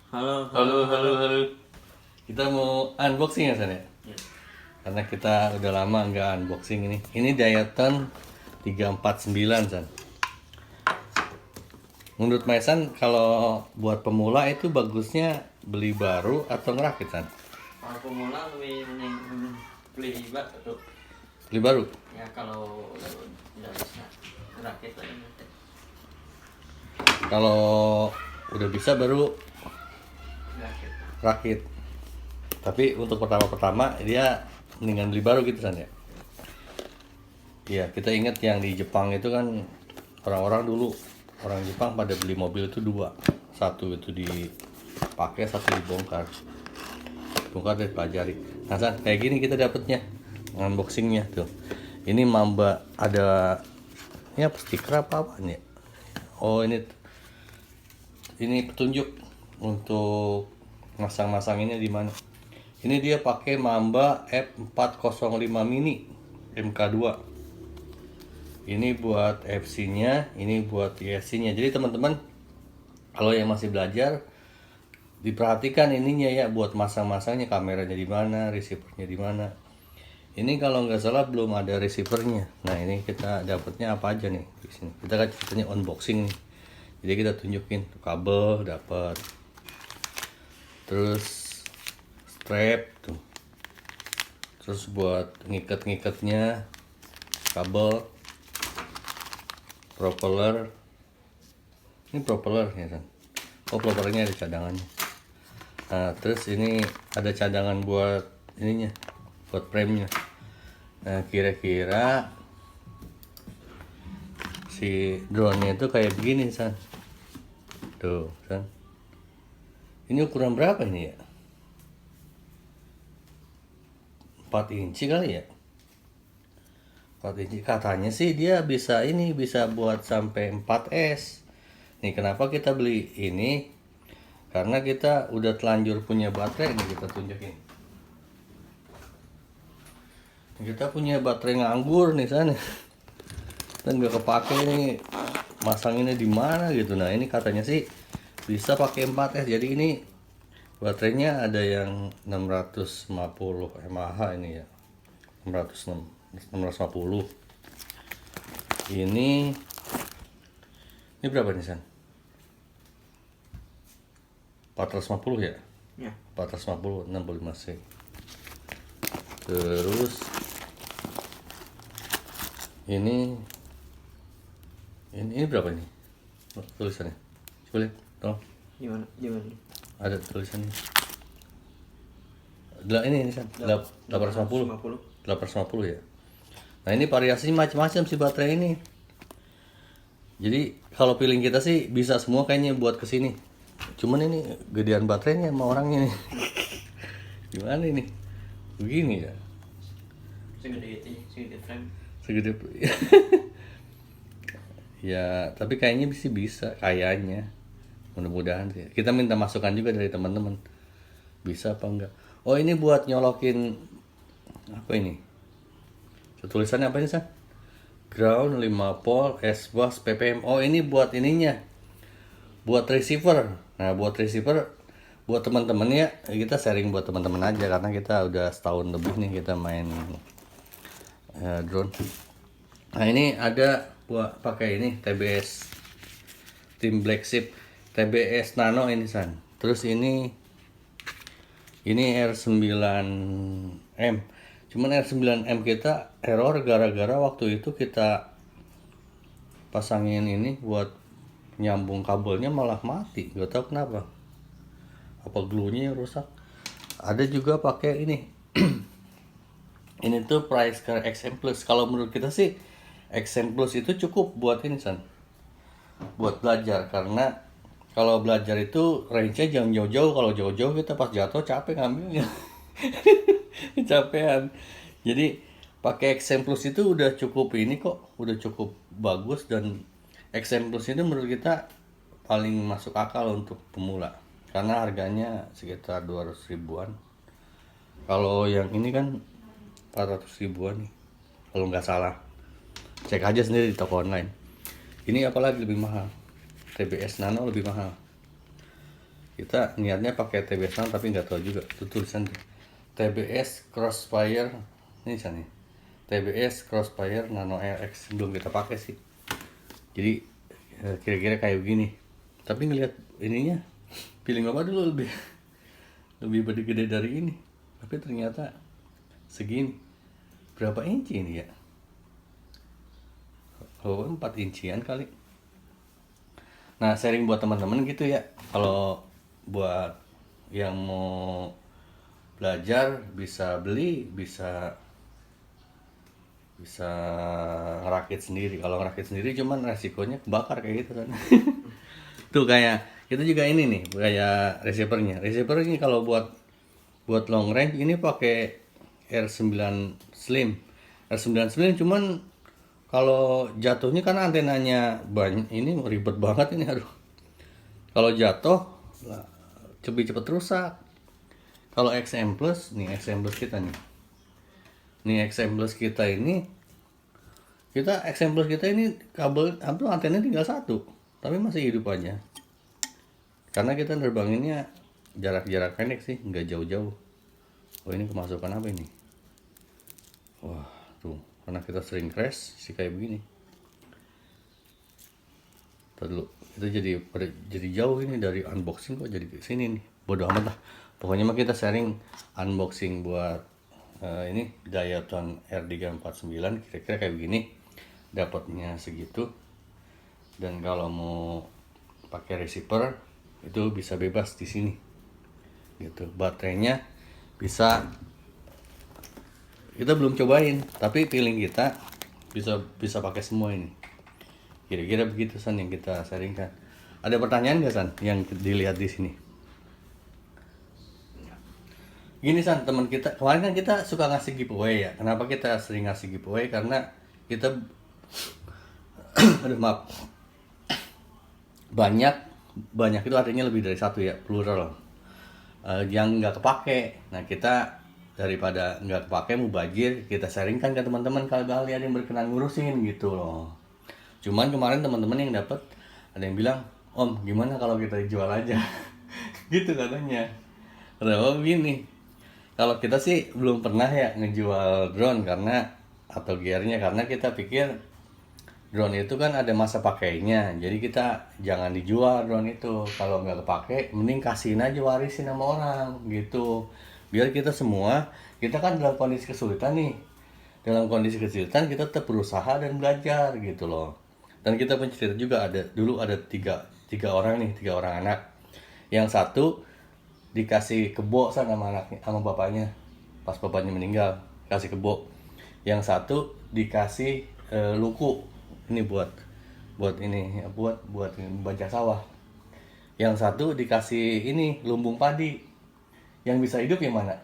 Halo, Halo, halo, halo. Kita mau unboxing ya, San ya? Ya. Karena kita udah lama nggak unboxing ini. Ini Diaton 349, San. Menurut Maisan, kalau buat pemula itu bagusnya beli baru atau ngerakit, San? Kalau pemula lebih mending beli tuh. Beli baru? Ya kalau udah bisa rakit lagi nanti. Kalau udah bisa baru Rakit. rakit. Tapi untuk pertama-pertama dia mendingan beli baru gitu, San ya? Iya, kita ingat yang di Jepang itu kan orang-orang dulu orang Jepang pada beli mobil itu dua, satu itu dipakai, satu dibongkar dan dipelajari. Nah, San, kayak gini kita dapetnya unboxingnya tuh. Ini Mamba ada ini apa, stiker apa apaan ya? Oh, ini petunjuk untuk masang-masanginnya di mana. Ini dia pakai Mamba F405 Mini MK2. Ini buat FC-nya, ini buat ESC-nya. Jadi teman-teman, kalau yang masih belajar, diperhatikan ininya ya, buat masang-masangnya, kameranya di mana, receivernya di mana. Ini kalau nggak salah belum ada receivernya. Nah, ini kita dapatnya apa aja nih di sini. Kita kan ceritanya unboxing nih. Jadi kita tunjukin kabel dapat. Terus strap tuh. Terus buat ngikat-ngikatnya kabel, propeller. Ini propeller ya kan. Oh, propellernya ada cadangannya. Nah, terus ini ada cadangan buat ininya, buat frame-nya. Nah, kira-kira si drone-nya itu kayak begini, San. Tuh, San. Ini ukuran berapa ini ya? 4 inci kali ya? 4 inci. Katanya sih dia bisa buat sampai 4S. Nih, kenapa kita beli ini? Karena kita udah telanjur punya baterai nih, kita tunjukin. Kita punya baterai nganggur nih sana. Dan nggak kepake nih, masanginnya di mana gitu. Nah, ini katanya sih bisa pakai 4S. Jadi ini baterainya ada yang 650 mAh ini ya. 650. Ini berapa nih, San? 450 ya? Ya. 450 65C. Terus ini berapa nih tulisannya? Coba lihat, tolong. Gimana? Ada tulisannya. Ini San. 850. 850 ya. Nah, ini variasinya macam-macam sih baterai ini. Jadi kalau feeling kita sih bisa semua kayaknya buat kesini. Cuman ini gedean baterainya sama orangnya nih. Gimana ini? Begini ya. Segede frame. Segede. Ya, tapi kayaknya sih bisa, kayaknya. Mudah-mudahan sih. Kita minta masukan juga dari teman-teman. Bisa apa enggak? Oh, ini buat nyolokin apa ini? Tulisannya apa ini, San? Ground 5 volt S bus ppm. Oh, ini buat ininya. Buat receiver. Nah, buat receiver buat teman-teman ya, kita sharing buat teman-teman aja karena kita udah setahun lebih nih kita main drone. Nah, ini ada buat pakai ini TBS Team Black Sheep TBS Nano ini, San. Terus ini R9M. Cuman R9M kita error gara-gara waktu itu kita pasangin ini buat nyambung kabelnya malah mati. Gak tahu kenapa. Apa glue-nya yang rusak. Ada juga pakai ini. Ini tuh Pricecar XM Plus. Kalau menurut kita sih XM Plus itu cukup buat ini, San. Buat belajar, karena kalau belajar itu range-nya jangan jauh-jauh. Kalau jauh-jauh kita pas jatuh capek ngambilnya. Kecapean. Jadi pakai XM Plus itu udah cukup ini kok, udah cukup bagus. Dan XM Plus itu menurut kita paling masuk akal untuk pemula karena harganya sekitar 200 ribuan. Kalau yang ini kan 400 ribuan nih kalau nggak salah. Cek aja sendiri di toko online. Ini apalagi lebih mahal, TBS Nano lebih mahal. kita niatnya pakai TBS Nano tapi nggak tahu juga itu tulisan TBS Crossfire ini sana TBS Crossfire Nano RX belum kita pakai sih, jadi kira-kira kayak begini. Tapi ngelihat ininya feeling apa dulu lebih gede dari ini, tapi ternyata segini. Berapa inci ini ya? Oh, 4 incian kali. Nah, sharing buat teman-teman gitu ya. Kalau buat yang mau belajar bisa beli, bisa ngerakit sendiri. Kalau ngerakit sendiri cuman resikonya kebakar kayak gitu kan. Tuh kayak itu juga ini nih, kayak receivernya. Receiver ini kalau buat long range ini pakai R9 Slim. R9 Slim cuman kalau jatuhnya kan antenanya banyak, ini ribet banget ini, aduh. Kalau jatuh cepet rusak. Kalau XM Plus kita nih. Nih XM Plus kita ini kabel hampir antenanya tinggal satu, tapi masih hidup aja. Karena kita nerbanginnya jarak pendek sih, nggak jauh-jauh. Oh, ini kemasukan apa ini? Wah, tuh, karena kita sering crash sih kayak begini. Dulu itu jadi jauh ini dari unboxing kok jadi ke sini nih. Bodoh amat lah. Pokoknya mah kita sharing unboxing buat ini Diaton R349 kira-kira kayak begini. Dapatnya segitu. Dan kalau mau pakai receiver itu bisa bebas di sini. Gitu. Baterainya bisa, kita belum cobain, tapi feeling kita bisa pakai semua ini. Kira-kira begitu San yang kita sharingkan. Ada pertanyaan nggak San yang dilihat di sini? Gini San, teman kita kemarin kan kita suka ngasih giveaway ya. Kenapa kita sering ngasih giveaway? Karena kita aduh maaf, banyak itu artinya lebih dari satu ya, plural. Yang nggak kepake. Nah, kita daripada nggak kepake mubazir, kita sharingkan ke teman-teman kalau ada yang berkenan ngurusin gitu loh. Cuman kemarin teman-teman yang dapat ada yang bilang, "Om, gimana kalau kita jual aja?" Gitu katanya. Kenapa begini? Kalau kita sih belum pernah ya ngejual drone atau gearnya, karena kita pikir drone itu kan ada masa pakainya, jadi kita jangan dijual drone itu. Kalau nggak kepake mending kasihin aja, warisin sama orang gitu, biar kita kan dalam kondisi kesulitan nih, kita tetap berusaha dan belajar gitu loh. Dan kita punya cerita juga, dulu ada tiga orang anak. Yang satu dikasih kebo sama anaknya, sama bapaknya, pas bapaknya meninggal kasih kebo. Yang satu dikasih luku, ini buat bajak sawah. Yang satu dikasih ini lumbung padi. Yang bisa hidup yang mana?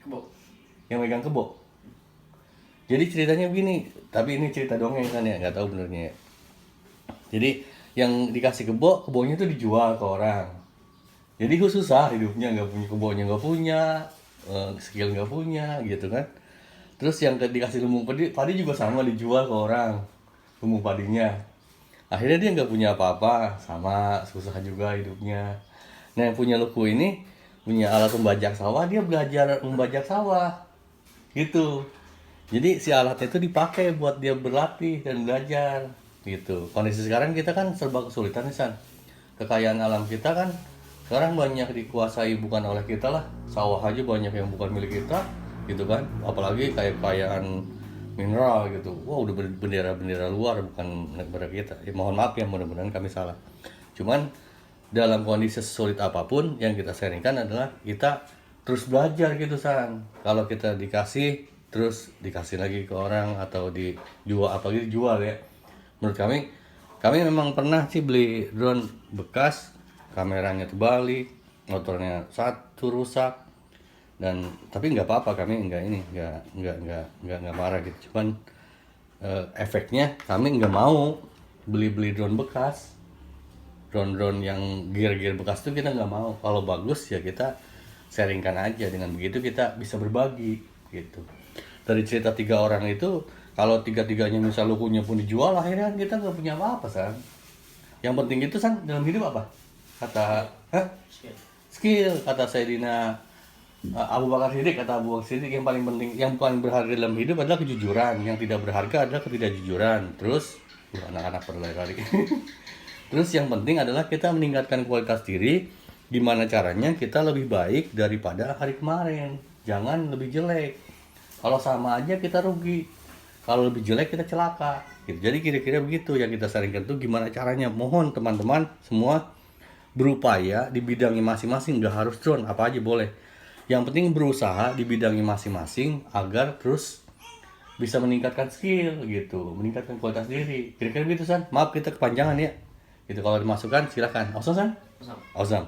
Kebo. Yang megang kebo. Jadi ceritanya begini, tapi ini cerita dongeng kan ya, nggak tahu benernya ya. Jadi yang dikasih kebonya tuh dijual ke orang. Jadi susah hidupnya, nggak punya kebonya, nggak punya skill, nggak punya gitu kan. Terus yang dikasih lumbung padi juga sama, dijual ke orang lumbung padinya. Akhirnya dia nggak punya apa-apa, sama susah juga hidupnya. Nah, yang punya luku ini punya alat membajak sawah, dia belajar membajak sawah gitu. Jadi si alatnya itu dipakai buat dia berlatih dan belajar gitu. Kondisi sekarang kita kan serba kesulitan nih San. Kekayaan alam kita kan sekarang banyak dikuasai bukan oleh kita lah. Sawah aja banyak yang bukan milik kita gitu kan. Apalagi kayak kekayaan mineral gitu. Wow, udah bendera luar, bukan negara kita. Mohon maaf ya, mudah-mudahan kami salah. Cuman dalam kondisi sulit apapun yang kita sharingkan adalah kita terus belajar gitu San. Kalau kita dikasih terus dikasih lagi ke orang atau dijual, apalagi dijual ya. Menurut kami memang pernah sih beli drone bekas, kameranya terbalik, motornya satu rusak, tapi nggak apa-apa, kami nggak marah gitu. Cuman efeknya kami nggak mau beli drone bekas, drone yang gear bekas itu kita nggak mau. Kalau bagus ya kita sharingkan aja, dengan begitu kita bisa berbagi gitu. Dari cerita 3 orang itu, kalau 3-tiganya misal lukunya pun dijual, akhirnya kan kita nggak punya apa-apa San. Yang penting itu San dalam hidup apa? Kata Hah? Skill. Skill, kata Sayyidina Abu Bakar Siddiq, kata Abu Bakar Siddiq, yang paling penting, yang paling berharga dalam hidup adalah kejujuran, yang tidak berharga adalah ketidakjujuran. Terus anak-anak berlari-lari. Terus yang penting adalah kita meningkatkan kualitas diri. Gimana caranya kita lebih baik daripada hari kemarin, jangan lebih jelek. Kalau sama aja kita rugi, kalau lebih jelek kita celaka gitu. Jadi kira-kira begitu yang kita sarankan tuh gimana caranya. Mohon teman-teman semua berupaya di bidangnya masing-masing, nggak harus drone, apa aja boleh. Yang penting berusaha di bidangnya masing-masing agar terus bisa meningkatkan skill gitu, meningkatkan kualitas diri. Kira-kira begitu San. Maaf kita kepanjangan ya. Gitu, kalau dimasukkan silakan. Awesome San? Sama. Awesome.